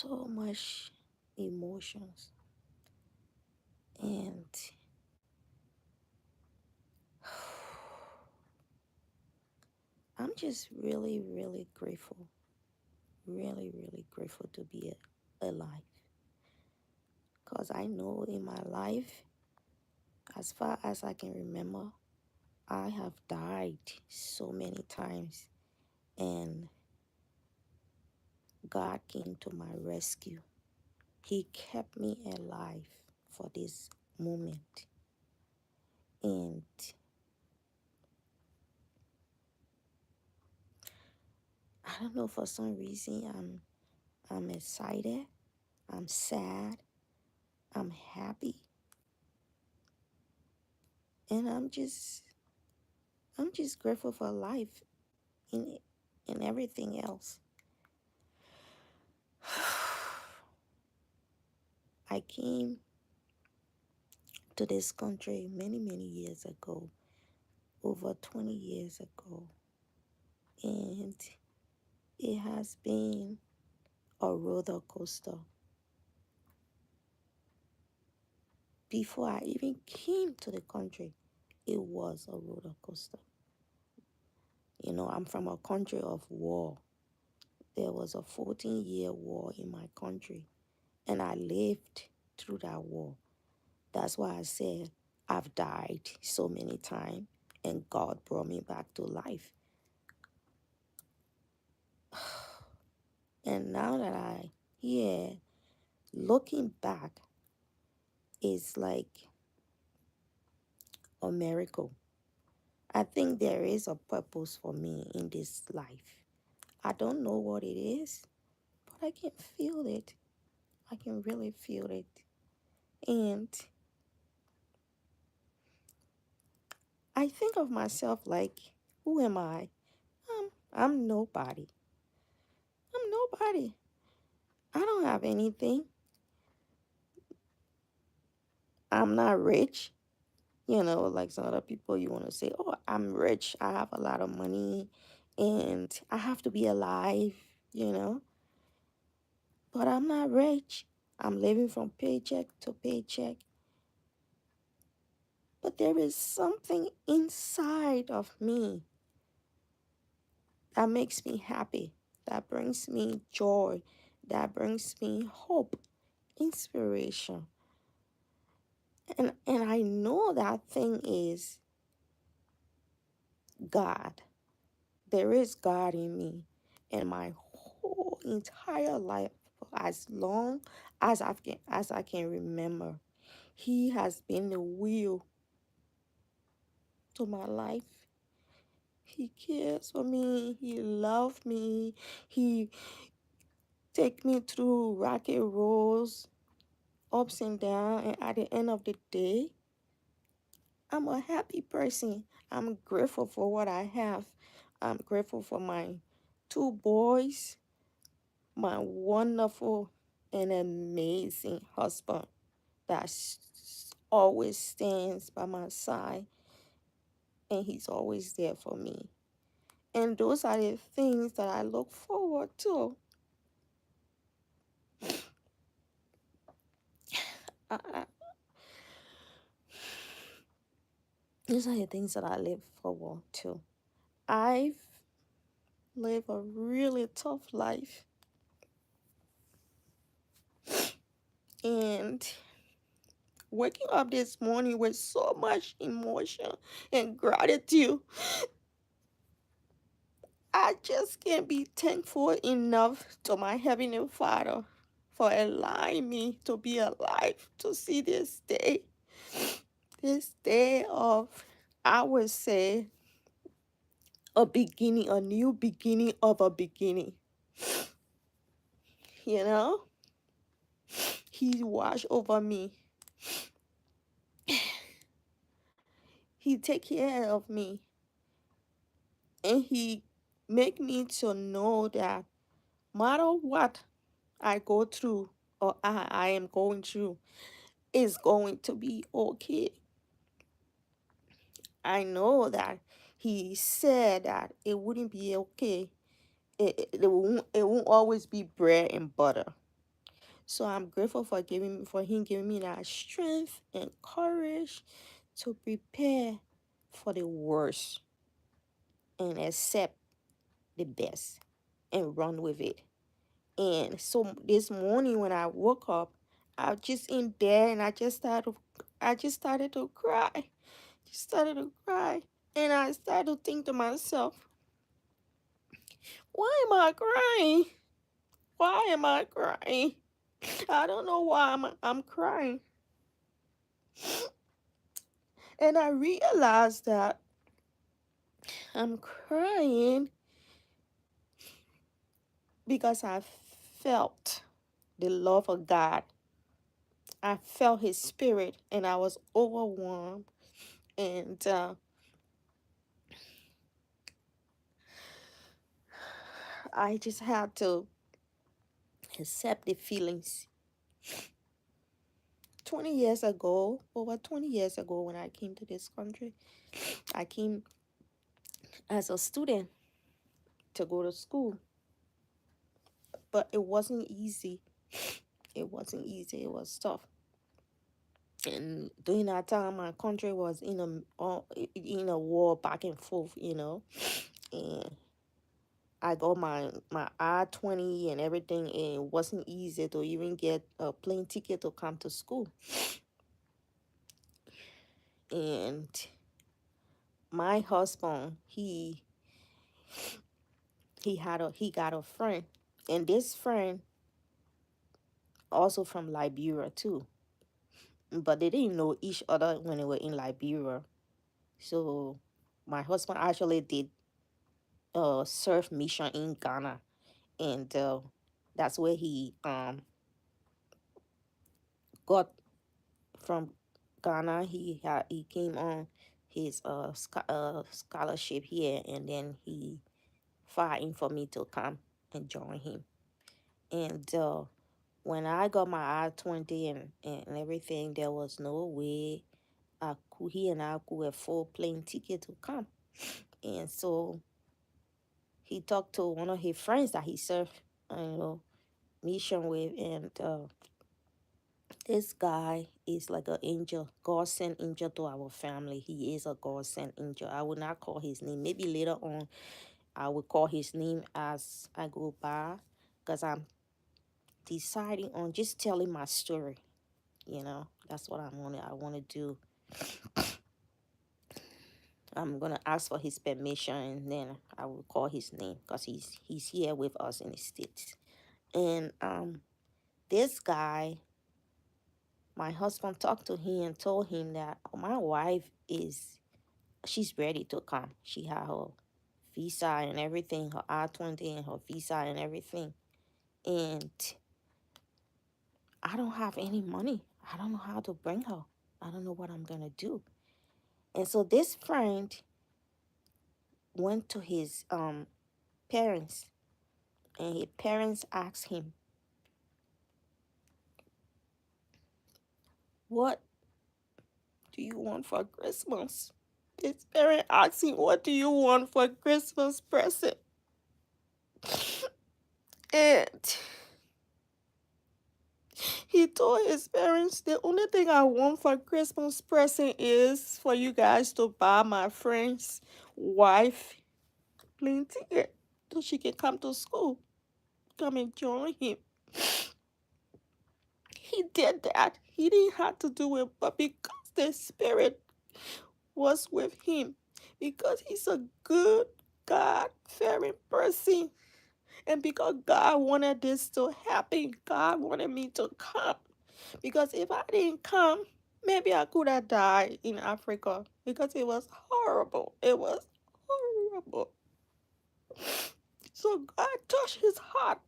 so much emotions, and I'm just really, really grateful, really, really grateful to be alive. Because I know in my life, as far as I can remember, I have died so many times, and God came to my rescue. He kept me alive for this moment. And I don't know, for some reason I'm excited, I'm sad, I'm happy, and I'm just grateful for life in and everything else. I came to this country many, many years ago, over 20 years ago, and it has been a roller coaster. Before I even came to the country, it was a roller coaster. I'm from a country of war. There was a 14-year war in my country, and I lived through that war. That's why I said I've died so many times, and God brought me back to life. And now that I here, looking back is like a miracle. I think there is a purpose for me in this life. I don't know what it is, but I can feel it. I can really feel it. And I think of myself like, who am I? I'm nobody. I'm nobody. I don't have anything. I'm not rich. Like some other people, you want to say, oh, I'm rich. I have a lot of money and I have to be alive, you know. But I'm not rich. I'm living from paycheck to paycheck. But there is something inside of me that makes me happy, that brings me joy, that brings me hope, inspiration. And I know that thing is God. There is God in me. And my whole entire life, as long as I can remember, He has been the wheel to my life. He cares for me. He loves me. He take me through rocky roads, ups and downs, and at the end of the day, I'm a happy person. I'm grateful for what I have. I'm grateful for my two boys, my wonderful and amazing husband that always stands by my side, and he's always there for me. And those are the things that I look forward to. I, these are the things that I live forward to. I've lived a really tough life, and waking up this morning with so much emotion and gratitude, I just can't be thankful enough to my Heavenly Father for allowing me to be alive to see this day of, I would say, a beginning, a new beginning of a beginning. You know, He watched over me. He take care of me, and He make me to know that matter what I go through or I am going through, is going to be okay. I know that He said that it wouldn't be okay. It won't always be bread and butter. So I'm grateful for him giving me that strength and courage to prepare for the worst and accept the best and run with it. And so this morning when I woke up, I was just in bed and I just started to cry. Just started to cry. And I started to think to myself, why am I crying? Why am I crying? I don't know why I'm crying. And I realized that I'm crying because I felt the love of God. I felt his spirit and I was overwhelmed. And I just had to accept the feelings. 20 years ago, over 20 years ago, when I came to this country, I came as a student to go to school, but it wasn't easy. It wasn't easy, it was tough. And during that time, my country was in a war back and forth, and I got my I-20 and everything, and it wasn't easy to even get a plane ticket to come to school. And my husband, he got a friend, and this friend also from Liberia too, but they didn't know each other when they were in Liberia. So my husband actually did a surf mission in Ghana, and that's where he got from Ghana. He came on his scholarship here, and then he fighting for me to come and join him. And when I got my I-20 and everything, there was no way he and I could afford plane ticket to come. And so he talked to one of his friends that he served, mission with, and this guy is like an angel. God sent angel to our family. He is a God sent angel. I will not call his name. Maybe later on I will call his name as I go by, because I'm deciding on just telling my story. That's what I want to do. I'm gonna ask for his permission, and then I will call his name because he's here with us in the States. And this guy, my husband talked to him and told him that my wife she's ready to come. She had her visa and everything, her I-20 and her visa and everything. And I don't have any money. I don't know how to bring her. I don't know what I'm gonna do. And so this friend went to his parents, and his parents asked him, what do you want for Christmas? His parent asked him, what do you want for Christmas present? And he told his parents, the only thing I want for Christmas present is for you guys to buy my friend's wife plane ticket so she can come to school, come and join him. He did that. He didn't have to do it, but because the Spirit was with him, because he's a good, God-fearing person, and because God wanted this to happen, God wanted me to come. Because if I didn't come, maybe I could have died in Africa, because it was horrible. It was horrible. So God touched his heart,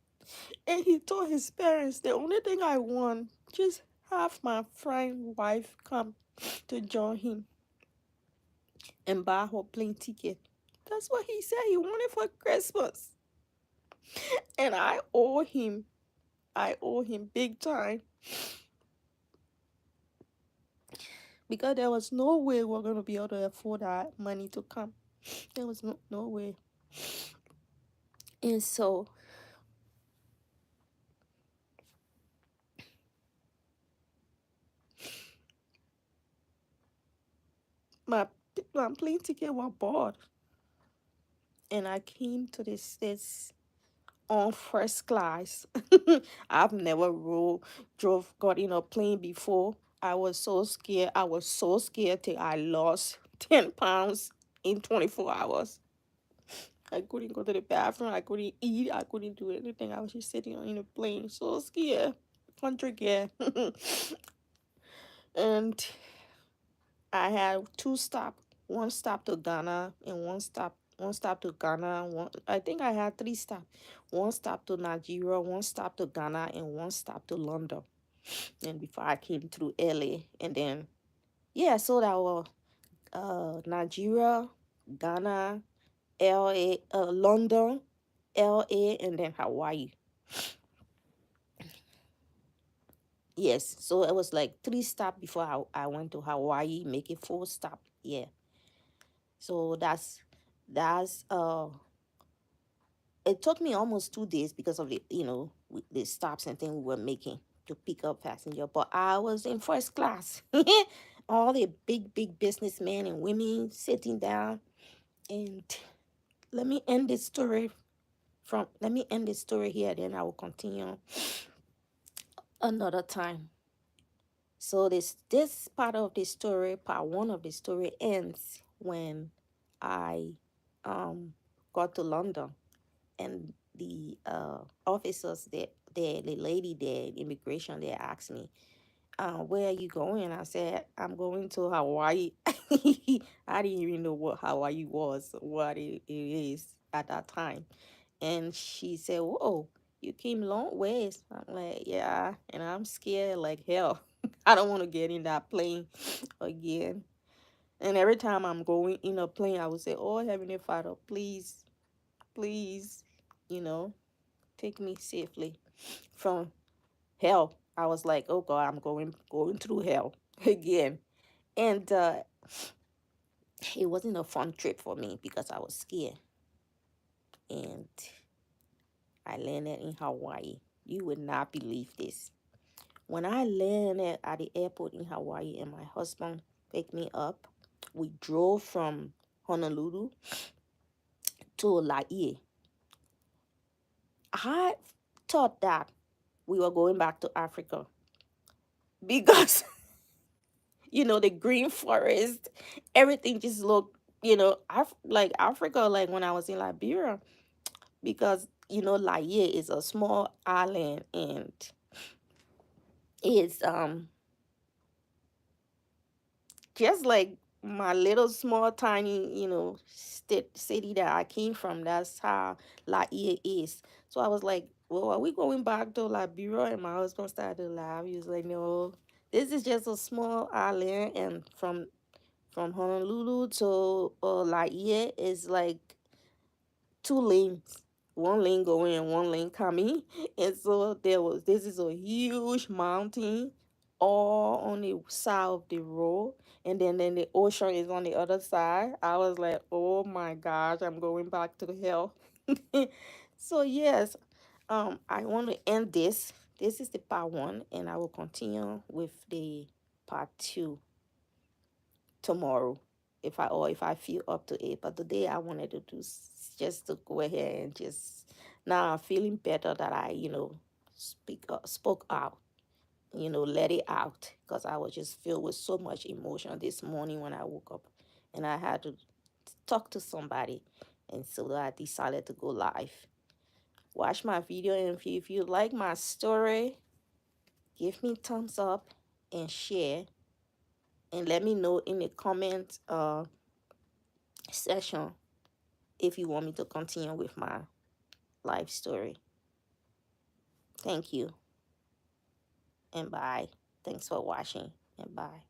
and he told his parents, the only thing I want, just have my friend wife come to join him and buy her plane ticket. That's what he said he wanted for Christmas. And I owe him. I owe him big time. Because there was no way we're going to be able to afford that money to come. There was no way. And so my plane ticket was bought, and I came to the States on first class. I've never got in a plane before. I was so scared. I was so scared till I lost 10 pounds in 24 hours. I couldn't go to the bathroom. I couldn't eat. I couldn't do anything. I was just sitting in a plane, so scared. Country gear. And I had two stop. One stop to Ghana and one stop to Ghana. I think I had three stops. One stop to Nigeria, one stop to Ghana, and one stop to London. And before I came through LA, and then yeah, so that was Nigeria, Ghana, LA, London, LA, and then Hawaii. Yes, so it was like three stop before I went to Hawaii, make it four stop. Yeah. So that's it took me almost 2 days because of the stops and things we were making to pick up passenger. But I was in first class. All the big businessmen and women sitting down. And let me end this story here, then I will continue another time. So this part of the story, part one of the story, ends when I got to London, and the officers there, the lady there, immigration there, asked me, where are you going? I said, I'm going to Hawaii. I didn't even know what Hawaii was, what it is at that time. And she said, whoa, you came long ways. I'm like, yeah, and I'm scared like hell. I don't want to get in that plane again. And every time I'm going in a plane, I would say, oh, Heavenly Father, please, please, you know, take me safely from hell. I was like, oh God, I'm going through hell again. And it wasn't a fun trip for me because I was scared. And I landed in Hawaii. You would not believe this. When I landed at the airport in Hawaii and my husband picked me up, we drove from Honolulu to Laie. I thought that we were going back to Africa because the green forest, everything just looked, like Africa, like when I was in Liberia, because Laie is a small island, and it's just like my little small tiny city that I came from. That's how Laie is. So I was like, well, are we going back to Liberia? And my husband started to laugh. He was like, no, this is just a small island, and from Honolulu to Laie is like two lanes, one lane going and one lane coming. And so this is a huge mountain all on the side of the road, and then the ocean is on the other side. I was like, oh my gosh, I'm going back to hell. So yes, I want to end this is the part one, and I will continue with the part two tomorrow, if I feel up to it. But today I wanted to do just to go ahead and just, now I'm feeling better that I spoke out, let it out, because I was just filled with so much emotion this morning when I woke up, and I had to talk to somebody, and so I decided to go live. Watch my video, and if you like my story, give me thumbs up and share, and let me know in the comment section if you want me to continue with my life story. Thank you, and bye. Thanks for watching, and bye.